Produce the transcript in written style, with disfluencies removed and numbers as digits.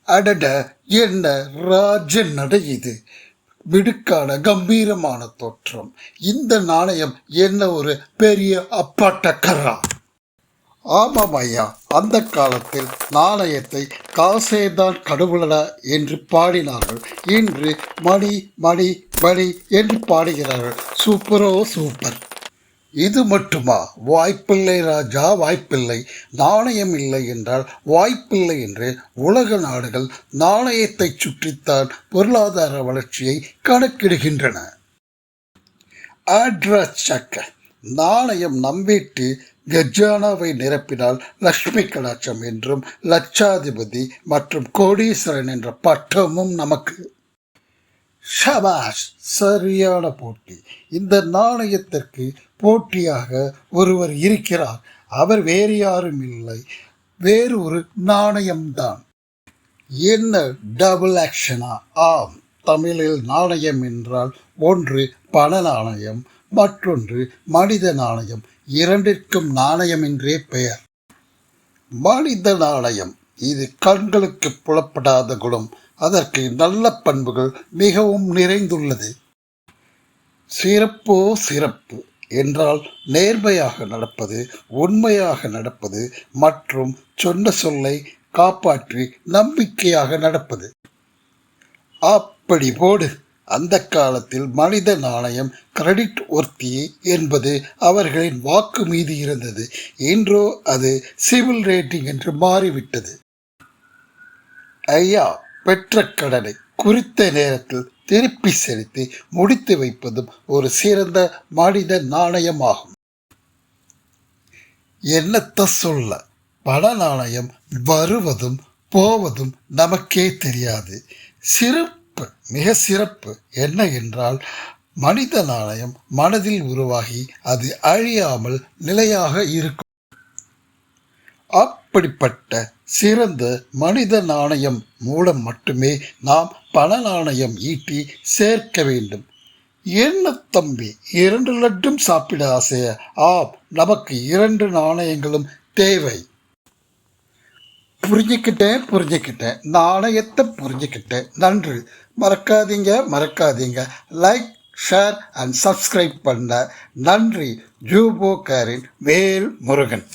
அடட, என்ன ராஜ நடை இது! மிடுக்கான கம்பீரமான தோற்றம். இந்த நாணயம் என்ன ஒரு பெரிய அப்பாட்டக்கரா! ஆமாம் ஐயா, அந்த காலத்தில் நாணயத்தை காசேதான் கடவுளடா என்று பாடினார்கள். இன்று மணி மணி மணி என்று பாடுகிறார்கள். சூப்பரோ சூப்பர்! இது மட்டுமா? வாய்ப்பில்லை ராஜா, வாய்ப்பில்லை. நாணயம் இல்லை என்றால் வாய்ப்பில்லை என்று உலக நாடுகள் நாணயத்தை சுற்றித்தான் பொருளாதார வளர்ச்சியை கணக்கிடுகின்றன. சக்க நாணயம் நம்பிட்டு கஜானாவை நிரப்பினால் லட்சுமி கடாட்சம் என்றும் லட்சாதிபதி மற்றும் கோடீஸ்வரன் என்ற பட்டமும் நமக்கு. ஷபாஷ்! சரியான போட்டி. இந்த நாணயத்திற்கு போட்டியாக ஒருவர் இருக்கிறார். அவர் வேறு யாரும் இல்லை, வேறு ஒரு நாணயம்தான். என்ன டபுள் ஆக்ஷனா? ஆம், தமிழில் நாணயம் என்றால் ஒன்று பண நாணயம், மற்றொன்று மனித நாணயம். இரண்டிற்கும் நாணயம் என்றே பெயர். மனித நாணயம் இது கண்களுக்கு புலப்படாத குணம். அதற்கு நல்ல பண்புகள் மிகவும் நிறைந்துள்ளது. சிறப்போ சிறப்பு என்றால் நேர்மையாக நடப்பது, உண்மையாக நடப்பது மற்றும் சொன்ன சொல்லை காப்பாற்றி நம்பிக்கையாக நடப்பது. அப்படி போடு. அந்த காலத்தில் மனித நாணயம் கிரெடிட் ஒர்த்தி என்பது அவர்களின் வாக்கு மீது இருந்தது. இன்றோ அது சிவில் ரேட்டிங் என்று மாறிவிட்டது. ஐயா, பெற்ற கடனை குறித்த நேரத்தில் திருப்பி செலுத்தி முடித்து வைப்பதும் ஒரு சிறந்த மனித நாணயமாகும். என்னத்த சொல்ல, பண நாணயம் வருவதும் போவதும் நமக்கே தெரியாது. சிறப்பு, மிக சிறப்பு என்ன என்றால் மனித நாணயம் மனதில் உருவாகி அது அழியாமல் நிலையாக இருக்கும். அப்படிப்பட்ட சிறந்த மனித நாணயம் மூலம் மட்டுமே நாம் பண நாணயம் ஈட்டி சேர்க்க வேண்டும். என்ன தம்பி, 2 லட்டும் சாப்பிட ஆசைய? ஆம், நமக்கு 2 நாணயங்களும் தேவை. புரிஞ்சுக்கிட்டேன். நாணயத்தை புரிஞ்சுக்கிட்டேன். நன்றி. மறக்காதீங்க. லைக், ஷேர் அண்ட் சப்ஸ்கிரைப் பண்ண. நன்றி. ஜூபோ காரின் வேல் முருகன்.